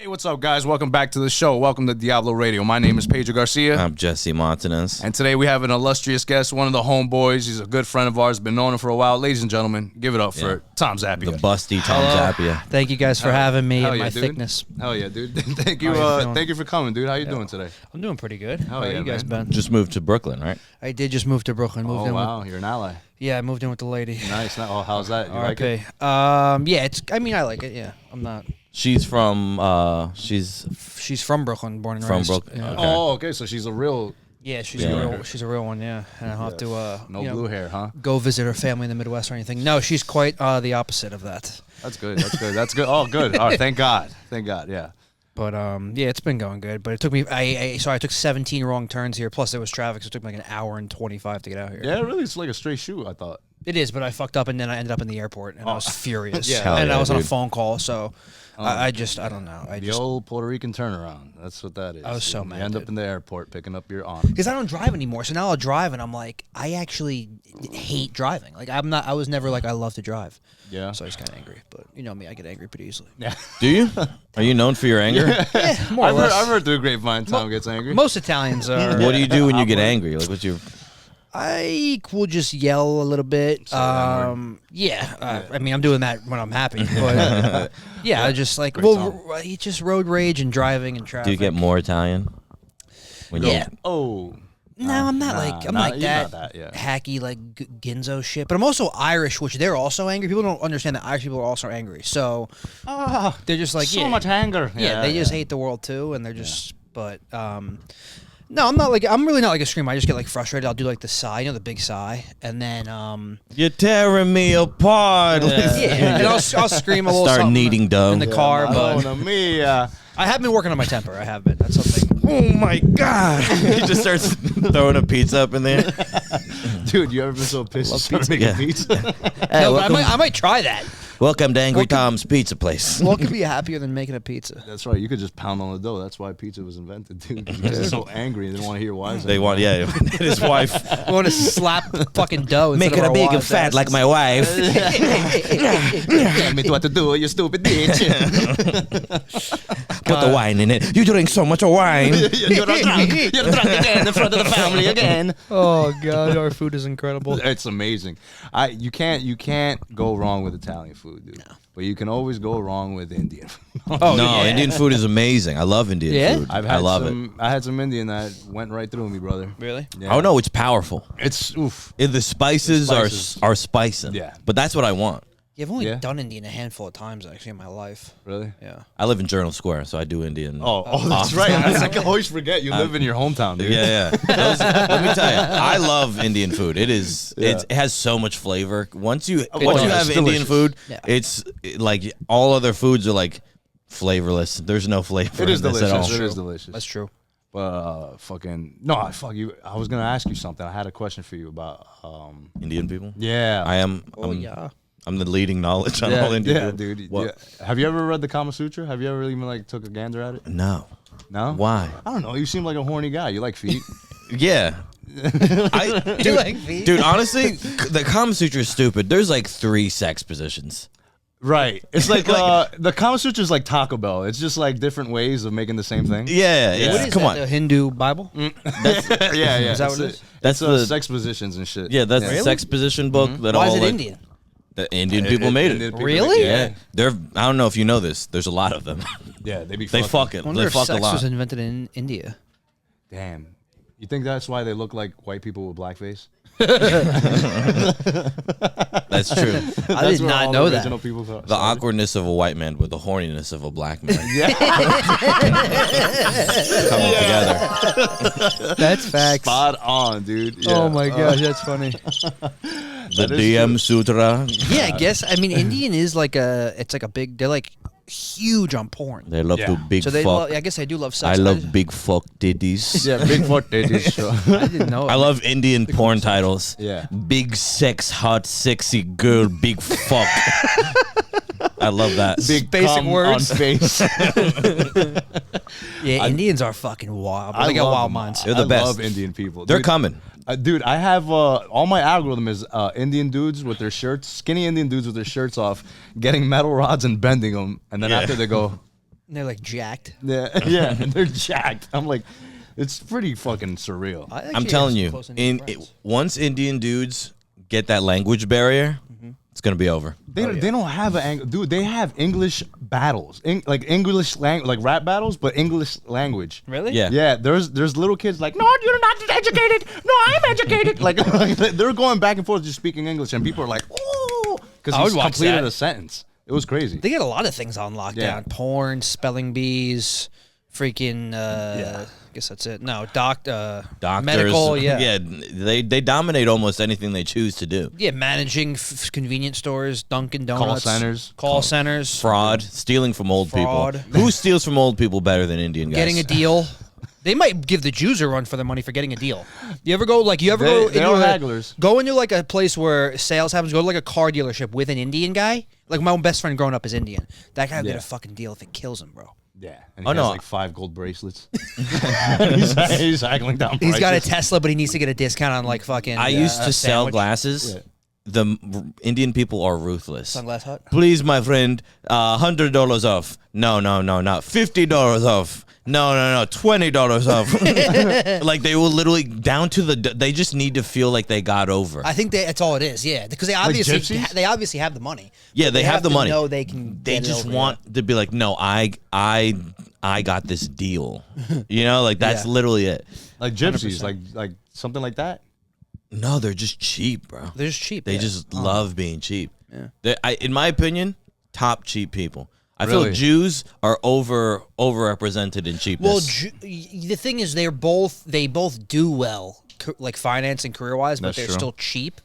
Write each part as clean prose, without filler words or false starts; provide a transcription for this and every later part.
what's up, guys? Welcome back to the show. Welcome to Diablo Radio. My name is Pedro Garcia. I'm Jesse Martinez. And today we have an illustrious guest, one of the homeboys. He's a good friend of ours, been knowing him for a while. Ladies and gentlemen, give it up for Tom Zappia. The busty Tom Zappia. Thank you guys for having me and my dude. thickness. Hell yeah, dude. Thank you for coming, dude. How you doing today? I'm doing pretty good. Hell How yeah, you guys man. been? Just moved to Brooklyn, right? I did just move to Brooklyn. Moved in Wow, you're an ally. Yeah, I moved in with the lady. Nice. Oh, how's that? You like RIP. it? Yeah, I like it. Yeah, I'm not. She's from, She's from Brooklyn, born and From raised. Brooklyn. Yeah. Okay. Oh, okay. So she's a real She's a real one. Yeah, and I'll have to no blue hair, huh? go visit her family in the Midwest or anything. No, she's quite the opposite of that. That's good. That's good. Oh, good. All right. Thank God. Yeah. But it's been going good. But it took me. I took 17 wrong turns here. Plus there was traffic, so it took me like an hour and 25 to get out here. Yeah, really. It's like a straight shoot, I thought. It is, but I fucked up, and then I ended up in the airport, and I was furious. Yeah. And I was on a dude. phone call, so I don't know. The old Puerto Rican turnaround. That's what that is. I was so You mad, end up dude. in the airport picking up your aunt. because I don't drive anymore. So now I'll drive, and I'm like, I actually hate driving. Like I was never like I love to drive. Yeah. So I was kind of angry, but you know me, I get angry pretty easily. Yeah. Do you? Are you known for your anger? Yeah, more or I've less. heard through the grapevine Tom gets angry. Most Italians are. What do you do when you get angry? Like, what's your... I will just yell a little bit. I mean, I'm doing that when I'm happy, but I just like it's just road rage and driving and traffic. Do you get more Italian? When you- Oh. No, I'm not like you're that, not that, yeah. hacky like Ginzo shit. But I'm also Irish, which they're also angry. People don't understand that Irish people are also angry. So they're just like so much anger. Yeah, they just hate the world too, and they're just. But no, I'm not like I'm really not like a screamer. I just get like frustrated. I'll do like the sigh, the big sigh, and then You're tearing me apart. and I'll scream a little. Start something kneading dough. in the car, but Madonna mia. I have been working on my temper. I have been. That's something. Oh my God. He just starts throwing a pizza up in there. Dude, you ever been so pissed you started making Yeah. pizza? Hey, No, but welcome, I might try that. welcome to Angry Tom's Pizza Place. What could be happier than making a pizza? That's right. You could just pound on the dough. That's why pizza was invented, dude. Because they're so angry and they don't want to hear wives. They want, his wife. I want to slap fucking dough. Make instead it of a big our and fat wives' like my wife. Tell me what to do, you stupid bitch. Put the wine in it. You drink so much wine. You're drunk. You're drunk again in front of the family again. Oh god, our food is incredible. It's amazing. You can't go wrong with Italian food, dude. No. But you can always go wrong with Indian food. Oh, No, yeah. Indian food is amazing. I love Indian Yeah? food. I love it. I had some Indian that went right through me, brother. Really? Yeah. Oh no, it's powerful. It's oof. The spices, The spices. are spicing. Yeah. But that's what I want. Yeah, I've only Yeah. done Indian a handful of times actually in my life. Really? Yeah. I live in Journal Square, so I do Indian. Oh, that's right. I always forget you live in your hometown, dude. Yeah. Let me tell you, I love Indian food. It has so much flavor. Once you have it's Indian delicious. food, Yeah. it's like all other foods are like flavorless. There's no flavor. It is in this at all. delicious. It is delicious. That's true. But fuck you. I was gonna ask you something. I had a question for you about Indian people. Yeah. I'm the leading knowledge on all Indian people. dude. What? Yeah. Have you ever read the Kama Sutra? Have you ever even like took a gander at it? No. No. Why? I don't know. You seem like a horny guy. You like feet. Yeah. Dude, honestly, the Kama Sutra is stupid. There's like 3 sex positions. Right. It's like the Kama Sutra is like Taco Bell. It's just like different ways of making the same thing. Yeah. What is Come that, on. the Hindu Bible? yeah. Is that what it is? That's It's the sex positions and shit. Yeah, that's the Really? sex position book that Why all is it like, Indian? the Indian people made Indian it. people Really? make- Yeah, they're. I don't know if you know this. There's a lot of them. Yeah. They be. They fucking. fuck it. I wonder They if fuck a sex lot. was invented in India. Damn. You think that's why they look like white people with blackface? That's true. I did not know that. The awkwardness of a white man with the horniness of a black man coming together. That's facts. Spot on, dude. Yeah. Oh my gosh, that's funny. The DM Sutra. Yeah, I guess. I mean, Indian is like it's like a big. They're like huge on porn. They love to big So they, fuck. I guess they do love sex. I love big fuck titties. Yeah, big foot titties. Sure. I didn't know. I love Indian porn titles. Yeah. Big sex, hot, sexy girl, big fuck. I love that. Big basic cum words. on face. Yeah, Indians are fucking wild. I They got love wild them. minds. They're the best. I love Indian people. They're Dude, coming. Dude, I have all my algorithm is Indian dudes with their shirts, skinny Indian dudes with their shirts off, getting metal rods and bending them, and then after they go, And they're like jacked. Yeah, yeah, and they're jacked. I'm like, it's pretty fucking surreal. I'm telling you, once Indian dudes get that language barrier, it's gonna be over. They don't have dude. They have English battles, like English like rap battles, but English language. Really? Yeah. Yeah. There's little kids like, no, you're not educated. No, I'm educated. like they're going back and forth just speaking English, and people are like, oh, because he's completed a sentence. It was crazy. They get a lot of things on lockdown: porn, spelling bees, freaking. I guess that's it. No, doctors, medical. Yeah, They dominate almost anything they choose to do. Yeah, managing convenience stores, Dunkin' Donuts, call centers, fraud, stealing from old people. Who steals from old people better than Indian guys? Getting a deal. They might give the Jews a run for their money for getting a deal. You ever go they are hagglers. Go into like a place where sales happens. Go to like a car dealership with an Indian guy. Like my own best friend growing up is Indian. That guy will get a fucking deal if it kills him, bro. Yeah, and he has like 5 gold bracelets. he's haggling down prices. He's got a Tesla, but he needs to get a discount on like fucking. I used to sell glasses. Yeah. The Indian people are ruthless. Sunglass Hut. Please, my friend, $100 off. No, $50 off. No, $20 off. Like they will literally down to they just need to feel like they got over. I think that's all it is. Yeah, because they obviously have the money. Yeah, they have the money. No, they can. They just want to be like, no, I got this deal. You know, like that's literally it. Like gypsies, like something like that. No, they're just cheap, bro. They're just cheap. They just love being cheap. Yeah. In my opinion, top cheap people. I feel Jews are overrepresented in cheapness. Well, the thing is, they both do well, like finance and career wise, but they're still cheap.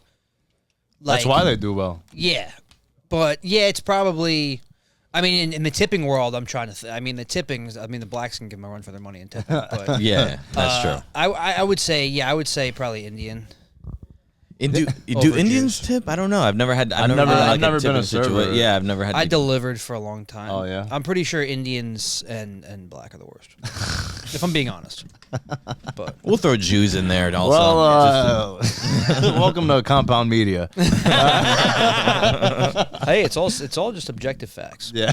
Like, that's why they do well. Yeah, but it's probably. I mean, in the tipping world, I'm trying to. I mean, the blacks can give them a run for their money in tipping. But yeah, that's true. I would say probably Indian. Do Indians tip? I don't know. I've never been a server. Yeah, I've never had. I delivered for a long time. Oh yeah. I'm pretty sure Indians and black are the worst. If I'm being honest. But we'll throw Jews in there also. Well, welcome to Compound Media. Hey, it's all just objective facts. Yeah.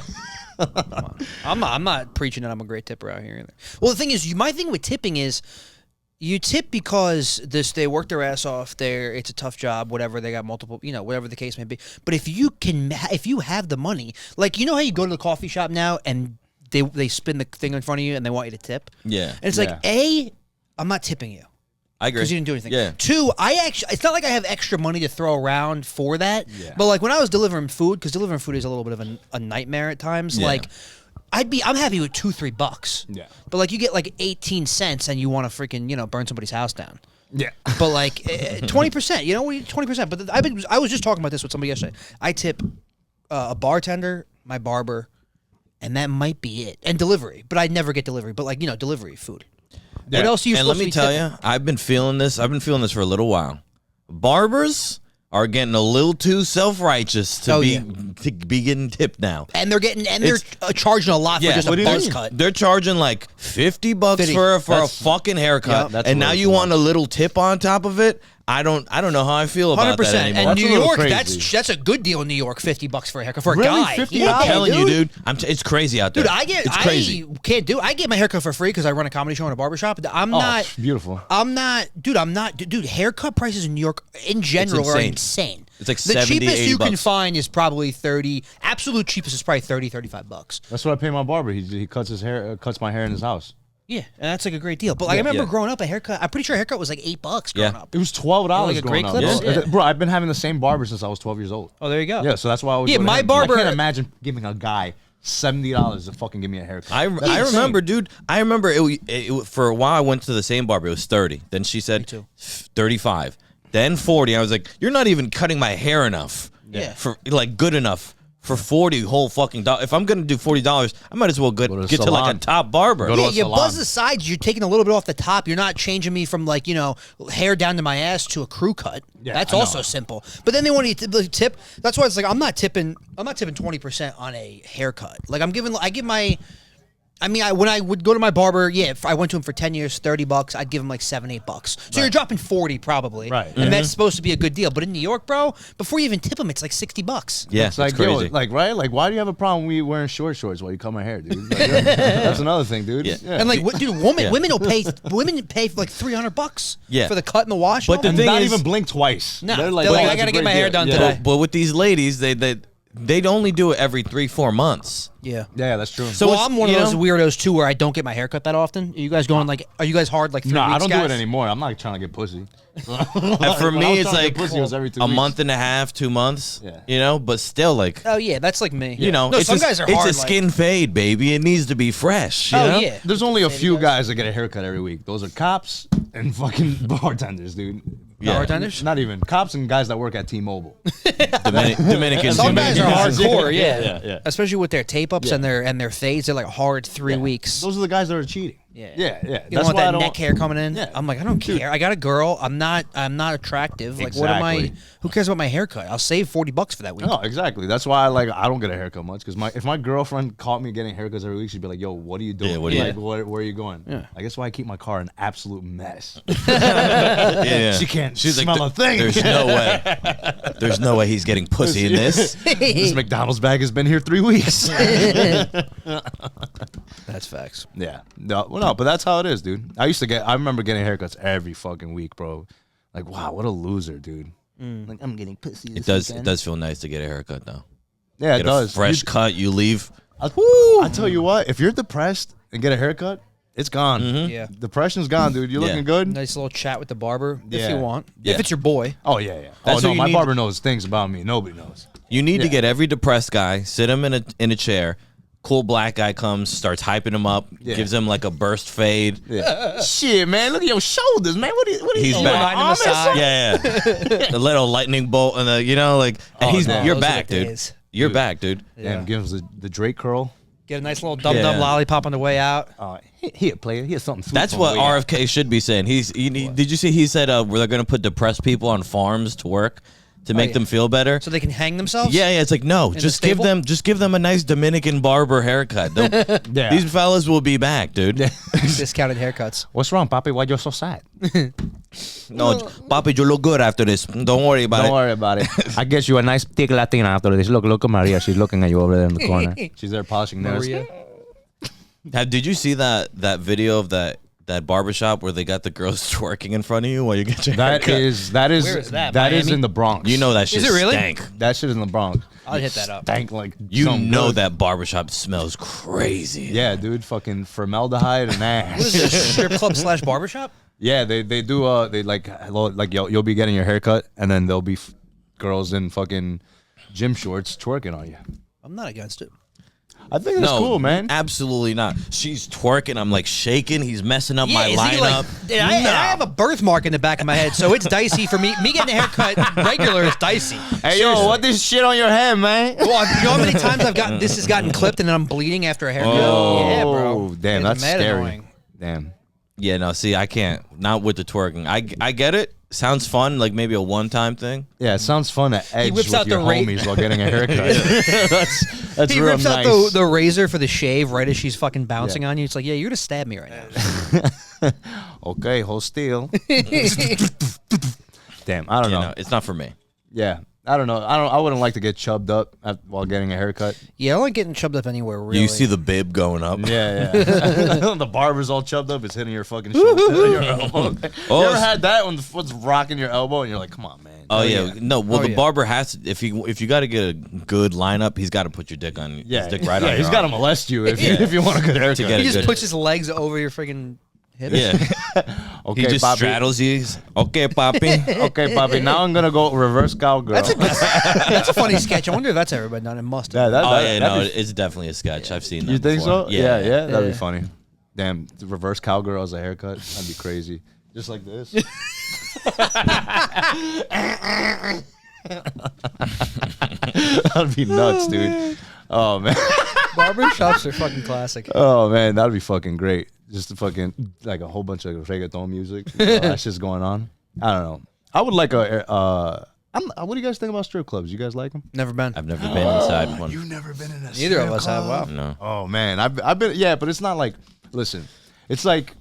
I'm not preaching that I'm a great tipper out here either. Well, the thing is, my thing with tipping is. You tip because they work their ass off. It's a tough job, whatever. They got multiple, whatever the case may be. But if you have the money, like how you go to the coffee shop now and they spin the thing in front of you and they want you to tip. Yeah, and it's like I'm not tipping you. I agree. Because you didn't do anything. Yeah. 2, it's not like I have extra money to throw around for that. Yeah. But like when I was delivering food, because delivering food is a little bit of a nightmare at times. Yeah. Like. I'm happy with $2-3. Yeah. But like you get like 18 cents and you want to freaking, burn somebody's house down. Yeah. But like 20%, 20%. But I was just talking about this with somebody yesterday. I tip a bartender, my barber, and that might be it. And delivery. But I'd never get delivery. But like, delivery food. Yeah. What else are you supposed to be tipping? And let me tell you, I've been feeling this for a little while. Barbers are getting a little too self-righteous to be getting tipped now. And they're charging a lot for just a buzz cut. They're charging like $50 for a fucking haircut. Yeah, and now you want a little tip on top of it? I don't know how I feel about 100%. That anymore. And New York, that's a good deal in New York, $50 for a haircut for a guy. $50? I'm telling you, dude. It's crazy out there. Dude, it's crazy. I get my haircut for free because I run a comedy show in a barbershop. Beautiful. Dude, haircut prices in New York in general are insane. It's like the $70, cheapest you $80. can find is probably 30. Absolute cheapest is probably $30-$35. That's what I pay my barber. He cuts my hair in his house. Yeah, and that's like a great deal. But like I remember growing up, I'm pretty sure a haircut was like $8 growing up. It was $12 like growing up. Yeah. Bro, I've been having the same barber since I was 12 years old. Oh, there you go. Yeah, so that's why I was. Yeah, my barber. I can't imagine giving a guy $70 to fucking give me a haircut. I remember, dude. I remember it for a while. I went to the same barber. It was 30. Then she said 35. Then 40. I was like, you're not even cutting my hair enough. Yeah. For like good enough. For $40 whole fucking dollars. If I'm gonna do $40, I might as well get to like a top barber. Yeah, you buzz the sides. You're taking a little bit off the top. You're not changing me from like hair down to my ass to a crew cut. Yeah, that's also simple. But then they want you to tip. That's why it's like I'm not tipping 20% on a haircut. Like I give my I mean, when I would go to my barber, if I went to him for 10 years, $30, I'd give him like $7-8. So you're dropping 40 probably. Right. And that's supposed to be a good deal. But in New York, bro, before you even tip him, it's like $60. Yeah, It's like, crazy. right? Like, why do you have a problem with me wearing shorts while you cut my hair, dude? Like, that's another thing, dude. Yeah. And like, dude, women will pay. Women pay for like $300 for the cut and the wash. But the And thing not is- even blink twice. No, They're they're like, like, oh, I that's a gotta get great my hair deal. done Yeah. today. But with these ladies, they'd only do it every 3-4 months. Yeah. Yeah, that's true. So Well, it's, I'm one of you those know- weirdos too, where I don't get my hair cut that often. Are you guys going like? Are you guys hard like 3 no, weeks, I don't guys? do it anymore. I'm not trying to get pussy. And for When I me, was it's trying to like get pussy, it was every 2 a weeks. month and a half, 2 months. Yeah. You know, but still, like, Oh yeah, that's like me. you know, no, it's some a, guys are it's hard. a skin fade, baby. It needs to be fresh. You Oh know? yeah. There's only a few guys that get a haircut every week. Those are cops and fucking bartenders, dude. Yeah. Bartenders? Not even cops and guys that work at T-Mobile. Dominican. Some guys are hardcore, Yeah, yeah. Especially with their tape ups Yeah. and their fades, they're like hard 3 weeks. Those are the guys that are cheating. Yeah. yeah. You don't That's want why I that don't. neck hair coming in. Yeah. I'm like, I don't care. I got a girl. I'm not attractive. Like, what am I? Exactly. Who cares about my haircut? I'll save $40 for that week. No, exactly. That's why I don't get a haircut much because if my girlfriend caught me getting haircuts every week, she'd be like, "Yo, what are you doing? Yeah, what are you- like, where are you going?" Yeah. I guess why I keep my car an absolute mess. Yeah. She can't She's smell like, a thing. There's no way. There's no way he's getting pussy in this. This McDonald's bag has been here 3 weeks. That's facts. Yeah. No, well, no, but that's how it is, dude. I remember getting haircuts every fucking week, bro. Like, wow, what a loser, dude. Like, I'm getting pussy. It does feel nice to get a haircut though. Yeah, Get it does. a fresh cut. You leave. I tell you what, if you're depressed and get a haircut, it's gone. Yeah. Depression's gone, dude. You're Yeah. looking good. Nice little chat with the barber if Yeah. you want. Yeah. If it's your boy. Oh yeah, yeah. That's Oh what no, you my need. barber knows things about me. Nobody knows. You need to Yeah. get every depressed guy, sit him in a chair. Cool black guy comes, starts hyping him up, Yeah. gives him like a burst fade. Yeah. Shit, man, look at your shoulders, man. What are you? He's you back. on my arm or Yeah, yeah. A little lightning bolt, and the Oh, he's damn. you're Those are back, the dude. days. You're back, dude. something? Damn, give us the Drake curl. Get a nice little dum-dum Yeah. lollipop on the way out. Here, player. Here's something. Sweet That's for what you. RFK should be saying. Did you see he said where they're gonna put depressed people on farms to work to make yeah. them feel better? So they can hang themselves? Yeah, it's like no, the just give stable? them a nice Dominican barber haircut. Yeah. These fellas will be back, dude. Discounted haircuts. What's wrong, Papi? Why you're so sad? No, Papi, you look good after this. Don't worry about Don't it. worry about it. I get you a nice thick Latina after this. Look at Maria. She's looking at you over there in the corner. She's there polishing nails. Maria. Did you see that video of that barbershop where they got the girls twerking in front of you while you get your That haircut? is Where is that, that is Miami? in the Bronx. You know that shit it really? stank. that shit is in the Bronx. I'll hit that up. Stank like You something know good. that barbershop smells crazy. Yeah, dude, fucking formaldehyde and What is ass. this, strip club / barbershop? Yeah, they do they like you'll be getting your haircut and then there'll be girls in fucking gym shorts twerking on you. I'm not against it. I think that's No, cool, man. Absolutely not. She's twerking. I'm like shaking. He's messing up my is he lineup. like, I have a birthmark in the back of my head, so it's dicey for me. Me getting a haircut regular is dicey. Hey yo, what this shit on your head, man? Well, you know how many times this has gotten clipped and then I'm bleeding after a haircut? Yeah, bro. Damn, It's that's mad scary. annoying. Damn. Yeah, no, see, I can't. Not with the twerking. I get it. Sounds fun, like maybe a one-time thing. Yeah, it sounds fun to edge whips with out your the ra- homies while getting a haircut. that's He real rips nice. out the razor for the shave right as she's fucking bouncing on you. It's like, yeah, you're gonna stab me right now. Okay, hold still. Damn, I don't You know. know, it's not for me. Yeah, I don't know. I wouldn't like to get chubbed up while getting a haircut. Yeah, I don't like getting chubbed up anywhere. Really, You see the bib going up. Yeah, yeah. The barber's all chubbed up. It's hitting your fucking shoulder, your elbow. You ever had that when the foot's rocking your elbow and you're like, come on, man. Oh yeah. No, well Oh, the yeah. barber has to, if you got to get a good lineup, he's got to put your dick on. Yeah, his dick right yeah, on. he's your got to arm. molest you if you want a good haircut. get he a just good- puts his legs over your freaking hips. Yeah. Okay, He just papi. straddles you. Okay, papi. Okay, papi. Now I'm gonna go reverse cowgirl. That's a funny sketch. I wonder if that's ever been done. It must have. Yeah, Oh yeah, no, that'd be- it's definitely a sketch. I've seen that. you think before. so? Yeah, that'd Yeah. be funny. Damn, the reverse cowgirl as a haircut. That'd be crazy. Just like this. That'd be nuts, dude. Oh man. Barber shops are fucking classic. Oh man, that'd be fucking great. Just a fucking like a whole bunch of reggaeton music. That shit's going on. I don't know. I would like a What do you guys think about strip clubs? You guys like them? Never been. I've never been inside one. You've never been in a Neither of us have. Wow. No. Oh man, I've been. Yeah, but it's not like. Listen, it's like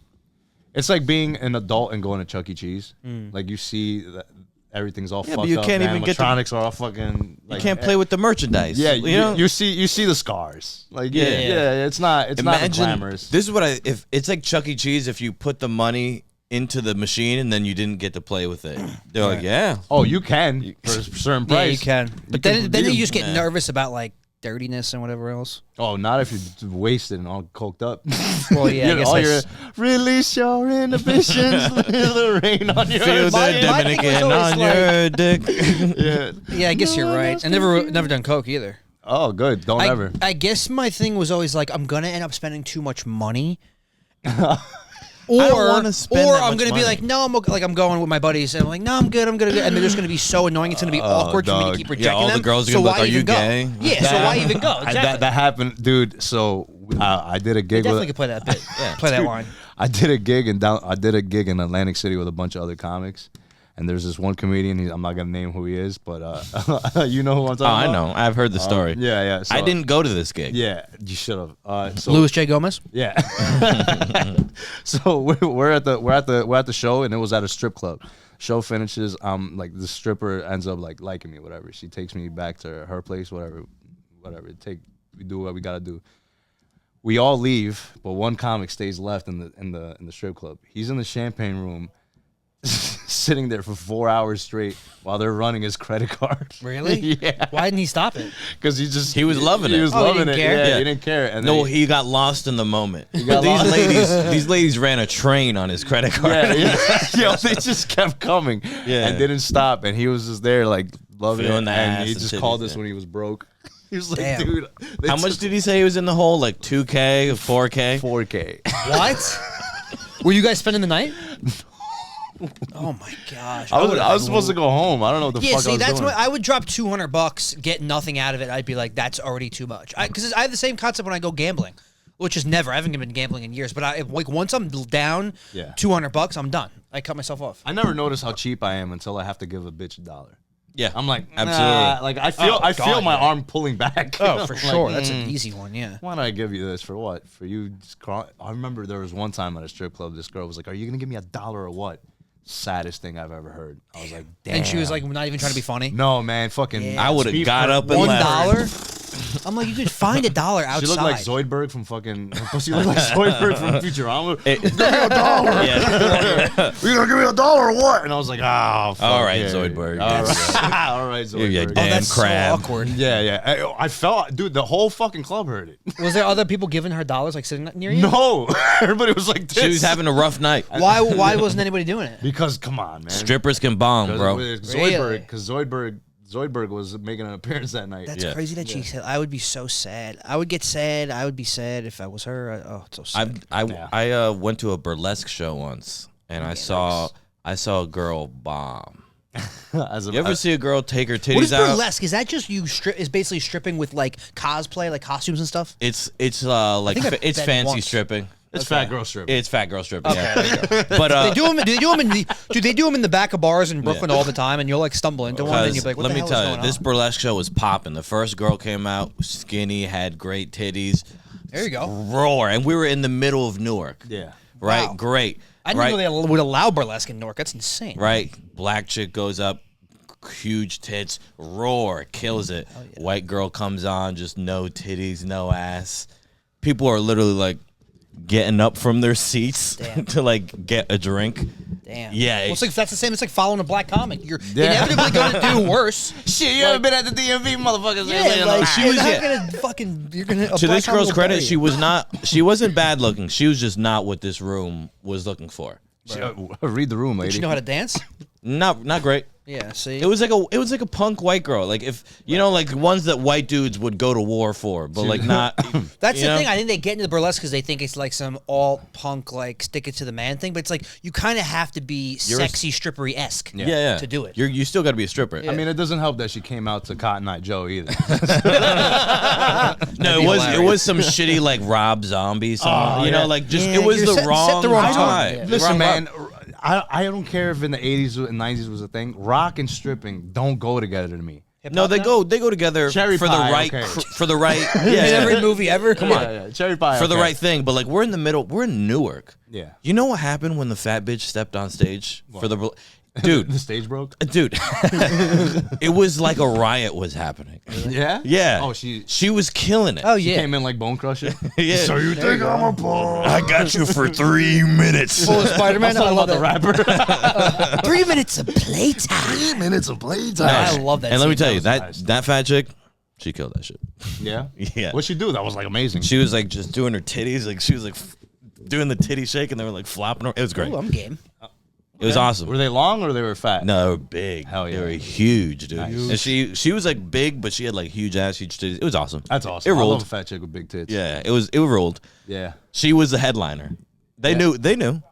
being an adult and going to Chuck E. Cheese. Like you see that everything's all fucked but you up. can't man. even get the- electronics are all fucking. Like, You can't play with the merchandise. Yeah, you know. you see the scars. Like yeah, it's not glamorous. This is what if it's like Chuck E. Cheese. If you put the money into the machine and then you didn't get to play with it, they're like, yeah. Oh, you can for a certain price. Yeah, you can. But then can you redeem. just get nervous about like dirtiness and whatever else. Oh, not if you're wasted and all coked up. Well, yeah, I guess all that's- release your inhibitions, feel the rain on your Feel My- the my thing was Dominican always on like- your dick. Yeah. Yeah, I guess you're right. I never done coke either. Oh, good. Don't ever. I guess my thing was always like I'm gonna end up spending too much money. Or wanna spend that I'm much gonna be money. like, no, I'm going with my buddies, and I'm like, no, I'm good, and they're just gonna be so annoying. It's gonna be awkward for me dog. to keep Yeah, rejecting all the them. girls are so gonna be why like, "Are you even go?" gay? Yeah, so why even go? Exactly. That happened, dude. So I did a gig. Definitely with, could play that bit. Play that line. I did a gig in Atlantic City with a bunch of other comics, and there's this one comedian. I'm not gonna name who he is, but you know who I'm talking Oh, I about. know. I've heard the story. Yeah. So, I didn't go to this gig. Yeah, you should have. So, Louis J. Gomez. Yeah. So we're at the show, and it was at a strip club. Show finishes. Like the stripper ends up like liking me, whatever. She takes me back to her place, whatever. We do what we gotta do. We all leave, but one comic stays left in the strip club. He's in the champagne room, sitting there for 4 hours straight while they're running his credit card. Really? Yeah. Why didn't he stop it? Because He was loving it. He was Oh, he loving didn't it. care? Yeah, Yeah. he didn't care. And No, then he got lost in the moment. got lost. These ladies ran a train on his credit card. Yo, they just kept coming and didn't stop. And he was just there, like, loving Feeling it. the And ass he and just titties, called us yeah. when he was broke. He was like, Damn. dude. How much did he say he was in the hole? Like 2K, 4K? 4K. What? Were you guys spending the night? Oh my gosh! I was supposed to go home. I don't know what the Yeah, fuck I see, was that's doing. what I would drop $200, get nothing out of it. I'd be like, that's already too much. Because I have the same concept when I go gambling, which is never. I haven't been gambling in years, but like once I'm down Yeah. $200, I'm done. I cut myself off. I never noticed how cheap I am until I have to give a bitch $1. Yeah. I'm like, Absolutely. nah. Like I feel God, my yeah. arm pulling back. Oh, for Like, sure. That's an easy one. Yeah. Why did I give you this for what? For you? I remember there was one time at a strip club. This girl was like, "Are you gonna give me $1 or what?" Saddest thing I've ever heard. I was like, "Damn." And she was like, not even trying to be funny. "No, man, fucking." Yeah. I would have got up and $1. left. I'm like, you could find $1 outside. She looked like Zoidberg from fucking. She looked like Zoidberg from Futurama. It- Give me $1. Yeah. You gonna give me $1 or what? And I was like, "Oh, fuck All right, yeah. Zoidberg. All right, all right, Zoidberg." Yeah, Oh, damn that's crab. so awkward. Yeah. I felt, dude. The whole fucking club heard it. Was there other people giving her dollars, like sitting near you? No, everybody was like this. She was having a rough night. Why wasn't anybody doing it? Because come on, man. Strippers can bomb, bro. Really? Because Zoidberg was making an appearance that night. That's Yeah. crazy that she said. I would be so sad. I would get sad. I would be sad if I was her. Oh, it's so sad. I went to a burlesque show once, and I saw a girl bomb. As a, You ever see a girl take her What titties is out? burlesque? Is that just you strip? Is basically stripping with like cosplay, like costumes and stuff? It's like think I've it's been fancy once. stripping. it's fat girl stripping. It's fat girl stripping. Yeah. But They do them in the back of bars in Brooklyn all the time, and you'll like stumble into one, and you'll be like, "What let the me hell tell is you, going this on?" burlesque show was popping. The first girl came out, skinny, had great titties. There you go. Roar, and we were in the middle of Newark. Yeah. Right, Wow. great. I didn't know they would allow burlesque in Newark. That's insane. Right, black chick goes up, huge tits, roar, kills it. White girl comes on, just no titties, no ass. People are literally like getting up from their seats Damn. to like get a drink. Damn. Yeah, Well, it's like that's the same. It's like following a black comic. You're Yeah. inevitably going to do worse. Shit, you ever been at the DMV, motherfuckers? Yeah, like she you're was- not yeah. gonna fucking. You're gonna. To this girl's credit, she wasn't bad looking. She was just not what this room was looking for. Read the room, lady. Did you know how to dance? Not great. Yeah. See. It was like a punk white girl. Like if you know, like ones that white dudes would go to war for, but like not. That's you the know? thing. I think they get into the burlesque because they think it's like some all punk, like stick it to the man thing. But it's like you kind of have to be sexy strippery esque yeah. to do it. You still got to be a stripper. I mean, it doesn't help that she came out to Cotton Eye Joe either. No, be it was hilarious. some shitty like Rob Zombie song. Oh, you know, yeah. like just Yeah, it was you're the set wrong the wrong time. tone. Listen, Wrong man. vibe. I don't care if in the 80s and 90s was a thing. Rock and stripping don't go together to me. No, they go together Cherry for pie, the right okay. for the right In every movie ever. Come on. Yeah, cherry pie for the okay. right thing, but like we're in the middle. We're in Newark. Yeah. You know what happened when the fat bitch stepped on stage for the dude? The stage broke. Dude, it was like a riot was happening. Yeah. Yeah. Oh, she was killing it. Oh She yeah. came in like Bone Crusher. Yeah. So you think I'm a bone? I got you for 3 minutes. Full of Spider-Man. I love the that. rapper. 3 minutes of playtime. 3 minutes of playtime. I love that. And let me scene. tell you, That was that nice. fat chick, she killed that shit. Yeah. Yeah. What'd she do? That was like amazing. She was like just doing her titties, like she was like doing the titty shake, and they were like flopping her. It was great. Ooh, I'm game. It was awesome. Were they long or they were fat? No, they were big. Hell yeah. They were huge, dude. Nice. And she was like big, but she had like huge ass, huge titties. It was awesome. That's awesome. It I love rolled. a fat chick with big tits. Yeah, it rolled. Yeah. She was the headliner. They knew. They knew.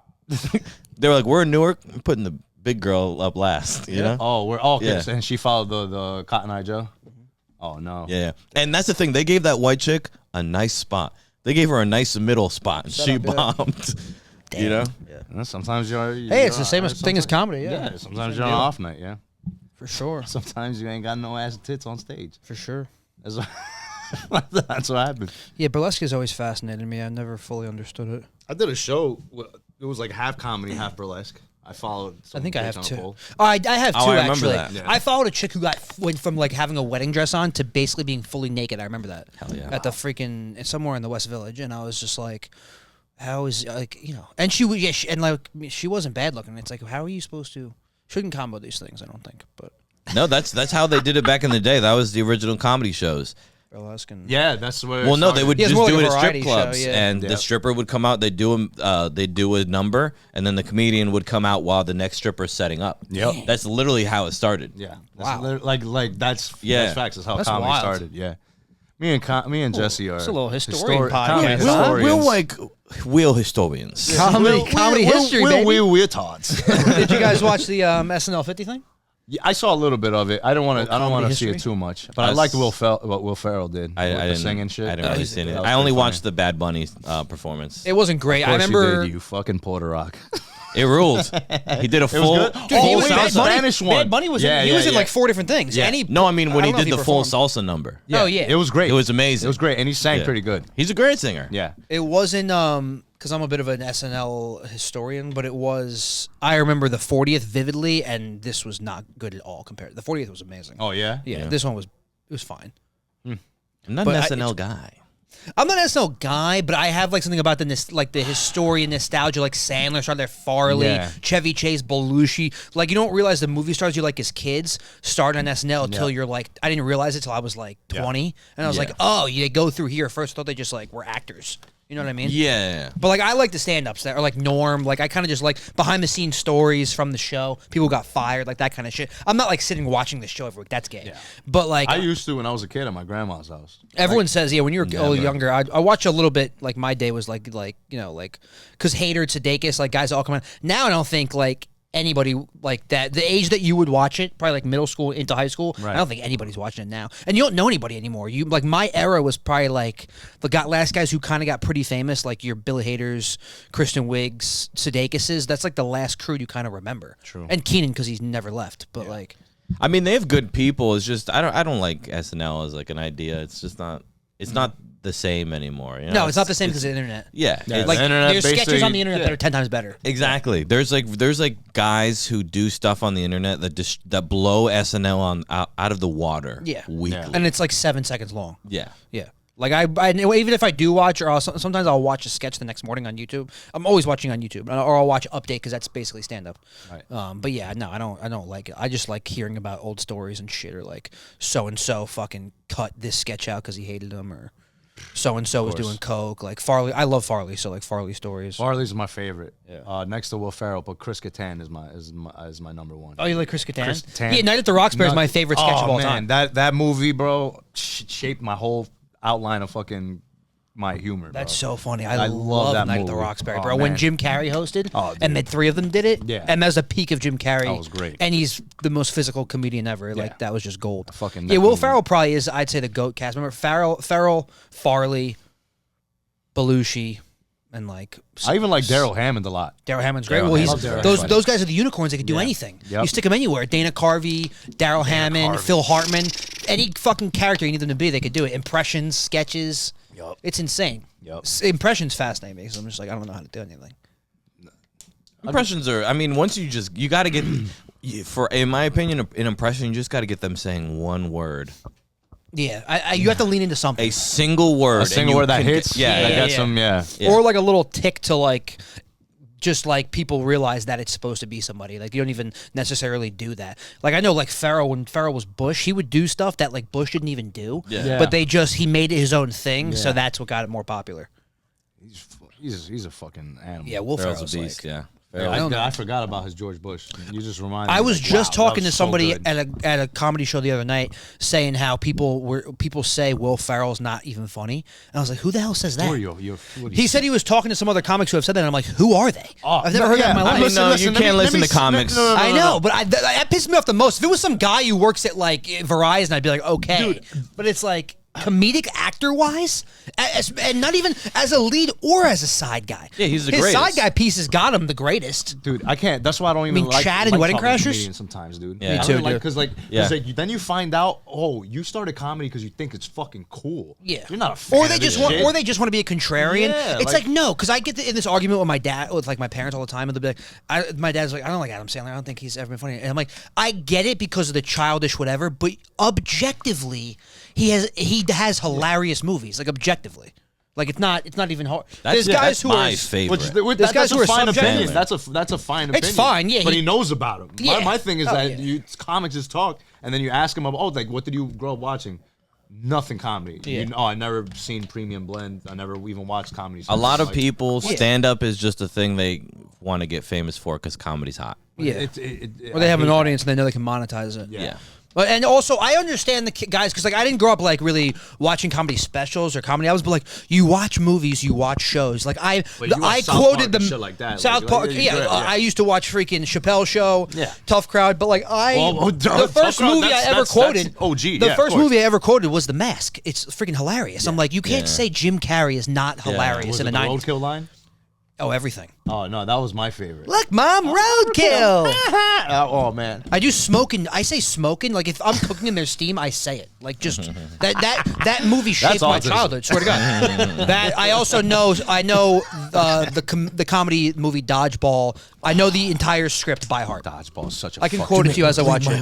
They were like, we're in Newark. I'm putting the big girl up last. You know? Oh, we're all Yeah. and she followed the Cotton Eye Joe. Oh no. Yeah. And that's the thing. They gave that white chick a nice spot. They gave her a nice middle spot, and she up, yeah. bombed. You know? And sometimes you're. Hey, it's the same thing as comedy. Yeah. Yeah, Sometimes you're on an off night. Yeah. for sure. Sometimes you ain't got no ass and tits on stage. For sure. That's what, that's what happened. Yeah, burlesque has always fascinated me. I never fully understood it. I did a show. It was like half comedy, half burlesque. I followed. I think I have on a two. pole. Oh, I have two Oh, I remember actually. that. Yeah. I followed a chick who went from like having a wedding dress on to basically being fully naked. I remember that. Hell yeah. At the freaking somewhere in the West Village, and I was just like, how is like and she was and like she wasn't bad looking. It's like how are you supposed to? Shouldn't combo these things. I don't think, but No, that's how they did it back in the day. That was the original comedy shows. burlesque and Yeah, that's where. Well, no, they would Yeah, it's just more do like it a at strip variety show, clubs, yeah. and the stripper would come out. They'd do a number, and then the comedian would come out while the next stripper's setting up. Yep. That's literally how it started. Yeah. Wow. Like that's Yeah. That's facts. That's how That's comedy wild. started. Yeah. Me and Jesse are. it's a little historian podcast. comedy Yeah, historians. We're like real historians. comedy history, we're, baby. We're tots. Did you guys watch the SNL 50 thing? Yeah, I saw a little bit of it. I don't want to. I don't comedy want to see history? it too much. But I Us- liked what Will Ferrell did. I with the didn't singing shit. I didn't really he's- see it. that was I only pretty watched funny. the Bad Bunny performance. It wasn't great. Of I course you remember. did, you fucking Porter Rock. It ruled. He did a full. good? Dude, Oh, he it was was Bad the Bunny. Spanish one. Bad Bunny was Yeah, in, he yeah, was in yeah. like 4 different things. Yeah. And he, No, I mean when he don't know did if the full performed. salsa number. Oh, yeah. It was great. It was amazing. It was great, and he sang Yeah. pretty good. He's a great singer. Yeah. It wasn't because I'm a bit of an SNL historian, but it was. I remember the 40th vividly, and this was not good at all compared. The 40th was amazing. Oh yeah. yeah, yeah. this one was fine. I'm not But an I- SNL guy. I'm not an SNL guy, but I have like something about the historian nostalgia, like Sandler, started there, Farley, Yeah. Chevy Chase, Belushi. Like you don't realize the movie stars you like as kids started on SNL until you're like, I didn't realize it till I was like 20, and I was Yeah. like, oh, they go through here first. I thought they just like were actors. You know what I mean? Yeah. But like I like the stand-ups that are like Norm. Like I kind of just like behind the scenes stories from the show. People got fired, like that kind of shit. I'm not like sitting watching the show every week. That's gay. Yeah. But like I used to when I was a kid at my grandma's house. everyone says, yeah, when you were a little Never. younger, I watched a little bit. Like my day was like because Hader, Sudeikis, like guys all come on. Now I don't think like anybody like that. The age that you would watch it, probably like middle school into high school. Right. I don't think anybody's watching it now, and you don't know anybody anymore. You like my era was probably like the last guys who kind of got pretty famous, like your Billy Haders, Kristen Wiggs, Sudeikises. That's like the last crew you kind of remember. True. And Keenan because he's never left, but like. I mean, they have good people. It's just I don't like SNL as like an idea. It's just not. It's not the same anymore. You know? No, it's not the same because of the internet. Yeah. Yeah, it's- Like the internet there's sketches basically- on the internet yeah. that are 10 times better. Exactly. There's like guys who do stuff on the internet that blow SNL out of the water. Yeah. Weekly. Yeah. And it's like 7 seconds long. Yeah. Yeah. Like I even if I do watch, or sometimes I'll watch a sketch the next morning on YouTube. I'm always watching on YouTube, or I'll watch Update because that's basically stand up. Right. But yeah, no, I don't like it. I just like hearing about old stories and shit, or like so and so fucking cut this sketch out because he hated him, or so and so was course. doing coke. Like Farley, I love Farley, so like Farley stories. Farley's my favorite. Yeah. Next to Will Ferrell, but Chris Kattan is my number one. Oh, you like Chris Kattan? Chris Kattan. Yeah, Night at the Roxbury is my favorite sketch of all man, time. That movie, bro, shaped my whole outline of fucking my humor. That's bro. so funny. I love love that Night at the movie. Roxbury, Oh, bro. When man. Jim Carrey hosted, Oh, and dude. the three of them did it, Yeah. and that was the peak of Jim Carrey. That was great. And he's the most physical comedian ever. Yeah. Like that was just gold. fucking Yeah, Will movie. Ferrell probably is. I'd say the GOAT cast member. Ferrell, Farley, Belushi. and like I even like Daryl Hammond a lot. Daryl Hammond's great. Daryl Well, he's Hammond's those guys are the unicorns. They can do anything. Yep. You stick them anywhere. Dana Carvey, Daryl Hammond, Phil Hartman, any fucking character you need them to be, they could do it. Impressions, sketches. Yep. It's insane. Yep. Impressions fascinate me because I'm just like I don't know how to do anything. Impressions are. I mean, once you got to get. In my opinion, an impression you just got to get them saying one word. Yeah, you have to lean into something. A single word. A single word that hits. Yeah, that gets them. Yeah. Or like a little tick to like. Just like people realize that it's supposed to be somebody. Like you don't even necessarily do that. Like I know like Ferrell, when Ferrell was Bush, he would do stuff that like Bush didn't even do. Yeah. But he made it his own thing, so that's what got it more popular. He's a fucking animal. Yeah, Will Ferrell's Ferrell's a beast. like, Yeah. I forgot about his George Bush. You just reminded me. I was like, just wow, talking that to was so somebody good. at a comedy show the other night saying how people say Will Ferrell's not even funny. And I was like, who the hell says that? He said he was talking to some other comics who have said that. And I'm like, who are they? I've never heard that in my life. You can't listen to comics. No, I know, but that pissed me off the most. If it was some guy who works at like Verizon, I'd be like, okay. Dude. But it's like comedic actor wise, and not even as a lead or as a side guy. Yeah, he's the His greatest. side guy pieces got him the greatest. Dude, I can't. That's why I don't even like. Chad and Wedding talking to Crashers? comedians sometimes, dude. Yeah. I Me don't too, like dude. because then you find out, oh, you started comedy because you think it's fucking cool. Yeah, you're not a fan. Or they of just this want, shit. or they just want to be a contrarian. Yeah, it's like no, because I get in this argument with my dad, with like my parents all the time, and they'll be like, my dad's like, I don't like Adam Sandler. I don't think he's ever been funny. And I'm like, I get it because of the childish whatever, but objectively, he has hilarious movies. Like objectively, like it's not even hard. There's guys that's who my are favorite. There's guys that's who a are fine subjective. opinion. That's a fine opinion. It's fine, yeah, But he he knows about him. Yeah. My thing is Oh, that yeah. comics just talk, and then you ask him about, like, what did you grow up watching? Nothing comedy. Yeah. I never seen Premium Blend. I never even watched comedy. A lot of Like, people, stand up is just a thing they want to get famous for because comedy's hot. Yeah, Or or they have an audience and they know they can monetize it. Yeah. But and also I understand the guys because like I didn't grow up like really watching comedy specials or comedy. I was like, you watch movies, you watch shows. Like I But you watch I South quoted Park and them shit like that. South Like, Park. yeah, Yeah, yeah. I used to watch freaking Chappelle Show. Yeah. Tough Crowd. But like the Tough first Crowd, movie I ever that's quoted. OG, The yeah, of first course. movie I ever quoted was The Mask. It's freaking hilarious. I'm like, you can't Yeah. say Jim Carrey is not hilarious Was in it the the 90s. Roadkill line? Oh, everything. Oh no, that was my favorite. Look, Mom, roadkill. Oh man. I do smoking. I say smoking. Like if I'm cooking and there's steam, I say it. Like just that movie shaped my autism. childhood. Swear to God. That I also know. I know the comedy movie Dodgeball. I know the entire script by heart. Dodgeball is such a. I can fucking- quote it to you as I watch it.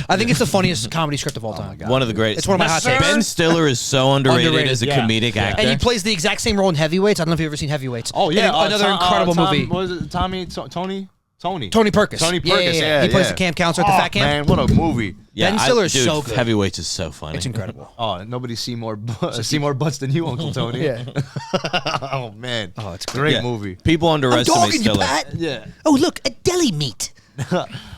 I think it's the funniest comedy script of all time. One of the greatest. It's one of my hot takes. Ben Stiller is so underrated as a yeah. comedic actor. And he plays the exact same role in Heavyweights. I don't know if you've ever seen Heavyweights. Oh yeah, And another incredible movie. What was it? Tony. Tony Perkis. Tony Perkis. Yeah, He plays the camp counselor at the fat camp. Man, what a movie. Ben Stiller is dude, so good. Heavyweights is so funny. It's incredible. Oh, nobody see more butts than you, Uncle Tony. Yeah. Oh man. Oh, it's great Yeah. movie. People I'm underestimate dogging you, Stiller. Pat. Yeah. Oh, look, a deli meat.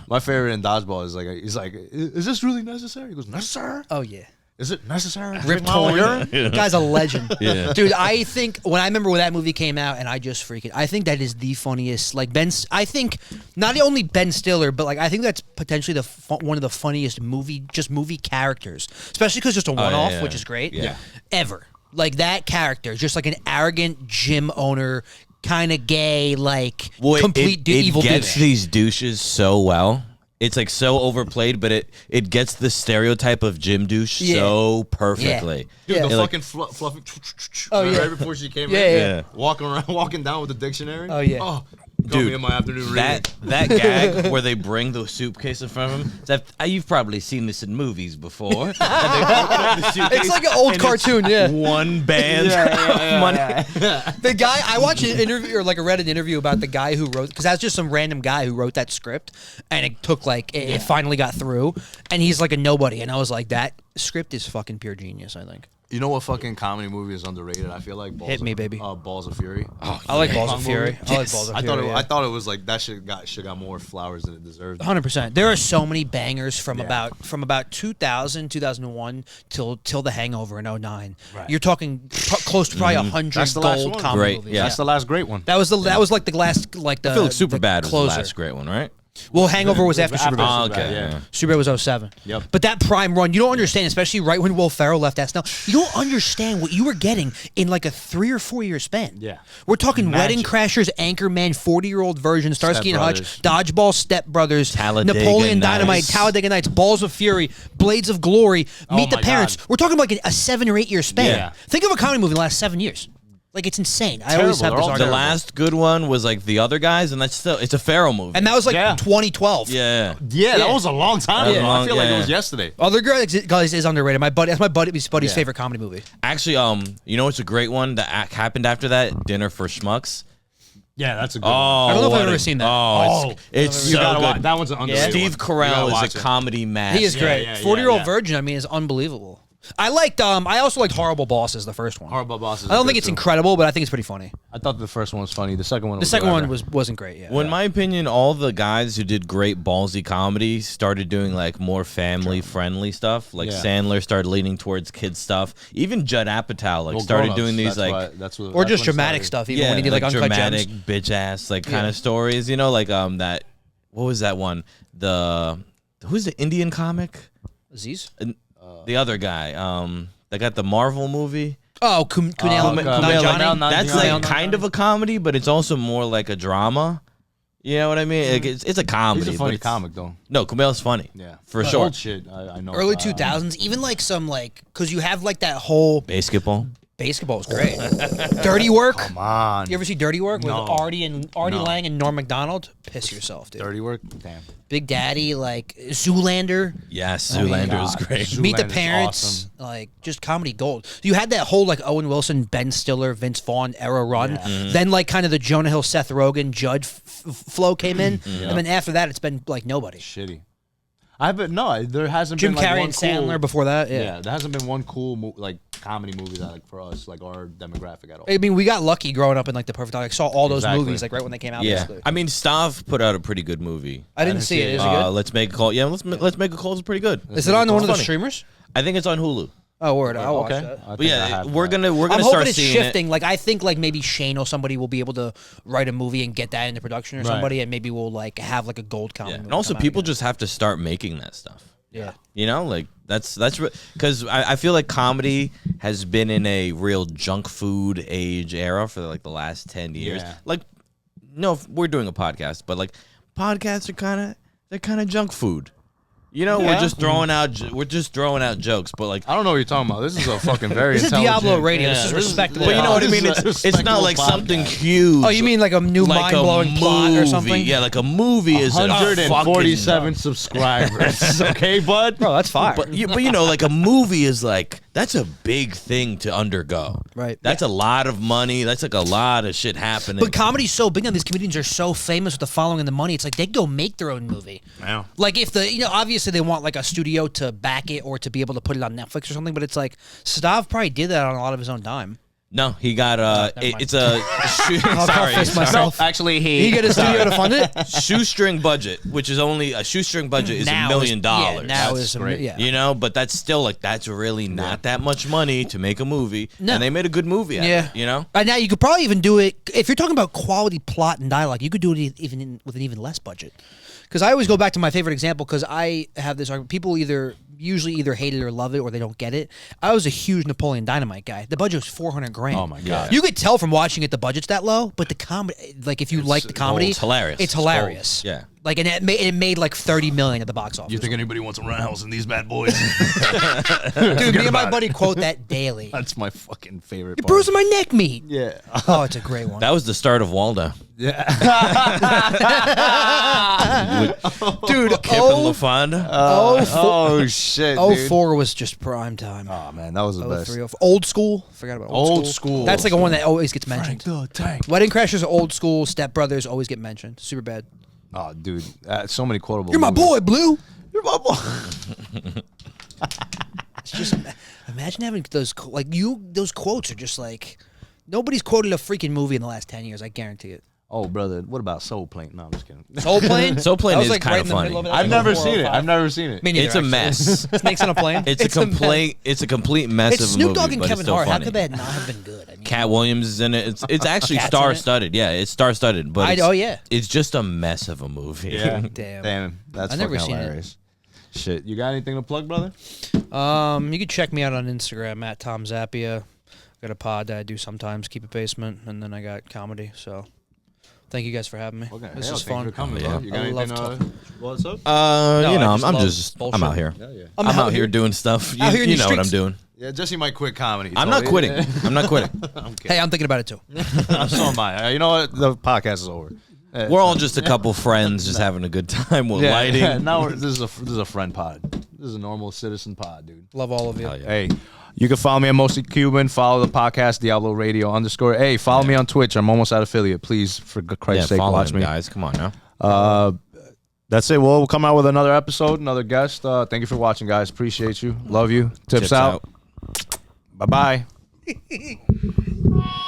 My favorite in Dodgeball is like he's like, is this really necessary? He goes, necessary? Oh yeah. Is it necessary? Rip Torn. Guy's a legend. Yeah. Dude, I think when I remember when that movie came out and I just freaking I think that is the funniest like I think not only Ben Stiller but like I think that's potentially one of the funniest movie characters, especially cuz just a one-off, yeah. which is great. Yeah. Ever. Like that character, just like an arrogant gym owner, kind of gay, like complete evil It gets douche. these douches so well. It's like so overplayed, but it gets the stereotype of gym douche so perfectly. Dude, Yeah. the Like- fucking fluffy. Oh, yeah. Right before she came Yeah, in. yeah. Yeah. Walking down with the dictionary. Oh, yeah. Oh, got Dude, me in my afternoon reading. That gag where they bring the suitcase in front of him. You've probably seen this in movies before. And they open up the suitcase, It's like an old and cartoon, it's yeah. One band of money. The guy, I watched an interview, or like I read an interview about the guy who wrote, because that's just some random guy who wrote that script, and it took like, it finally got through, and he's like a nobody, and I was like, that script is fucking pure genius, I think. You know what fucking comedy movie is underrated? I feel like Hit me, baby. Balls of Fury. Oh, I like Balls of Punk Fury. movie. I like Balls of Fury. I thought it was like that shit got more flowers than it deserved. 100%. There are so many bangers from about 2000, 2001 till The Hangover in 09. Right. You're talking close to probably 100 That's the last gold one. comedy Great, movies. yeah. That's the last great one. That was like the last, like the I feel like the Superbad was the closer. last great one, right? Well, Hangover was after Superbad. Oh, okay. Yeah. Superbad was 07. Yep. But that prime run, you don't understand, especially right when Will Ferrell left SNL. You don't understand what you were getting in like a 3 or 4 year span. Yeah. We're talking Wedding Magic. Crashers, Anchorman, 40-year-old version, Starsky and Hutch, Brothers. Dodgeball, Step Brothers, Talladega Napoleon Dynamite, Nights. Talladega Nights, Balls of Fury, Blades of Glory, Meet the my Parents. God. We're talking about like a 7 or 8 year span. Yeah. Think of a comedy movie in the last 7 years. Like, it's insane. I Terrible. always have They're this all The argument. last good one was like The Other Guys, and that's still it's a Pharaoh movie. And that was like Yeah. 2012. yeah. Yeah, that was a long time ago. Yeah. I feel like Yeah. it was yesterday. Other Guys is underrated. That's my buddy's Yeah. favorite comedy movie. Actually, you know what's a great one that happened after that? Dinner for Schmucks. Yeah, that's a good Oh, I don't know if I've what ever a- seen that. Oh, it's you so gotta good. watch. That one's an underrated Steve one. You Carell gotta is watch a it. comedy master. He is great. yeah, 40-year-old yeah. virgin, I mean, is unbelievable. I liked I also liked Horrible Bosses, the first one. Horrible Bosses. I don't think it's incredible, but I think it's pretty funny. I thought the first one was funny. The second one. The was second one whatever. wasn't great. Yeah. Well, in my opinion, all the guys who did great ballsy comedy started doing like more family-friendly stuff. Like Yeah. Sandler started leaning towards kids stuff. Even Judd Apatow like Well, started Grown-Ups, doing these that's like why- that's what, or that's just when it dramatic started. stuff, even when he did like Uncut dramatic Gems. bitch ass like kind Yeah. of stories. You know, like that. What was that one? Who's the Indian comic? Aziz? The other guy. That got the Marvel movie. Oh, Kumail Kumail Nanjiani. That's Kumail like kind of a comedy, but it's also more like a drama. You know what I mean? Like, it's a comedy. He's a but funny it's- comic though. No, Kumail's funny. Yeah, For But sure. Old shit. I know. Early 2000s, even like some like, because you have like that whole Basketball. basketball was great. Dirty Work. Come on. You ever see Dirty Work with No. Artie No. Lang and Norm Macdonald? Piss yourself, dude. Dirty Work. Damn. Big Daddy, like Zoolander. Yes, Oh my Zoolander was God. great. Meet the Zoolander's Parents, awesome. like just comedy gold. You had that whole like Owen Wilson, Ben Stiller, Vince Vaughn era run. Then like kind of the Jonah Hill, Seth Rogen, Judd flow came in, and then after that, it's been like nobody. Shitty. There hasn't Jim been like Carrey one and Sandler before that. Yeah. there hasn't been one cool like comedy movie that like for us like our demographic at all. I mean, we got lucky growing up in like the perfect. Like, saw all those Exactly. movies like right when they came out. Yeah, Basically. I mean, Stav put out a pretty good movie. I didn't see it. Is it good? Let's make a call. Yeah, let's make a call. It's pretty good. Is it on one of the funny. streamers? I think it's on Hulu. Oh, word! I'll watch Okay. that. I think But I yeah, have we're that. gonna I'm start hoping it's seeing shifting. Like I think like maybe Shane or somebody will be able to write a movie and get that into production or Right. somebody, and maybe we'll like have like a gold it. comedy. Yeah. movie And also, come out people again. just have to start making that stuff. yeah. You know, like that's because I feel like comedy has been in a real junk food age era for like the last 10 years. Yeah. Like, no, we're doing a podcast, but like podcasts are kind of junk food. You know, Yeah. we're just throwing out jokes, but like. I don't know what you're talking about. This is a fucking very. This is intelligent- Diablo Radio. Yeah, This is respectable. But you know what I This mean? is a It's not like respectable something podcast. huge. Oh, you mean like a new like mind-blowing a plot or movie. something? Yeah, like a movie is a 147 fucking- subscribers. Okay, bud. Bro, that's fire. But you know, like a movie is like that's a big thing to undergo. Right. That's a lot of money. That's like a lot of shit happening. But comedy's so big now. These comedians are so famous with the following and the money. It's like they'd go make their own movie. Wow. Like if obviously they want like a studio to back it or to be able to put it on Netflix or something. But it's like Stav probably did that on a lot of his own dime. no, he got never mind. it's a I'll fist myself. Actually, He get a studio to fund it. shoestring budget, which is only a shoestring budget is Now $1 million. Yeah, now That's is great. yeah. You know, but that's still like that's really not that much money to make a movie, No. and they made a good movie. Out Yeah. of it, you know. Right now, you could probably even do it if you're talking about quality plot and dialogue. You could do it even with an even less budget. Because I always go back to my favorite example. Because I have this argument: people usually either hate it or love it, or they don't get it. I was a huge Napoleon Dynamite guy. The budget was $400,000. Oh my God. You could tell from watching it the budget's that low, but the comedy, like if you like the comedy, it's hilarious. It's It's hilarious. gold. Yeah. Like and it made like $30 million at the box office. You think anybody wants a roundhouse in these bad boys? Dude, me and my buddy quote that daily. That's my fucking favorite. You're part. bruising my neck meat. Yeah. Oh, it's a great one. That was the start of Waldo. Yeah. Dude, Kip and LaFond. Oh shit. dude. 04 was just prime time. Oh man, that was the best. 03, 04. Old School. Forgot about Old School. That's like a one that always gets mentioned. the tank. Wedding Crashers, Old School, Step Brothers always get mentioned. Super bad. Oh, dude, so many quotable. You're my movies. boy, Blue. You're my boy. It's just imagine having those those quotes are just like nobody's quoted a freaking movie in the last 10 years. I guarantee it. Oh, brother, what about Soul Plane? No, I'm just kidding. Soul Plane. Soul Plane That was, is like, kinda right in the funny. middle of it. I've That's never like a seen it. 405. I've never seen it. Me neither, It's a actually. mess. Snakes on a plane. It's a complete mess It's of a Snoop movie. Dogg and but it's Kevin still Hart. How funny. could that not have been good? I mean, Cat Williams is in it. It's actually Cat's in it? star-studded. Yeah, it's star-studded. But it's, oh yeah. it's just a mess of a movie. Yeah. Damn. Damn, that's I've never fucking seen it. hilarious. Shit, you got anything to plug, brother? You can check me out on Instagram at Tom Zappia. Got a pod that I do sometimes. Keep it basement, and then I got comedy. So, thank you guys for having me. Okay, This hell, is thank you fun. for coming, Yeah. bro. You got I love anything? What's up? You I know, just I'm love just bullshit. I'm out here. Yeah, yeah. I'm out here doing stuff. You, Out here in you the know what I'm streets. doing. Yeah, Jesse might quit comedy. I'm so not quitting. yeah. I'm not quitting. Hey, I'm thinking about it too. So am I. You know what? The podcast is over. We're all just a couple friends, just having a good time with lighting. Yeah, now this is a friend pod. This is a normal citizen pod, dude. Love all of you. Hell yeah. Hey, you can follow me at Mostly Cuban. Follow the podcast Diablo Radio _ Hey, follow me on Twitch. I'm almost at affiliate. Please, for Christ's sake, follow watch him, me. guys. Come on now. That's it. We'll come out with another episode, another guest. Thank you for watching, guys. Appreciate you. Love you. Tips out. Bye bye.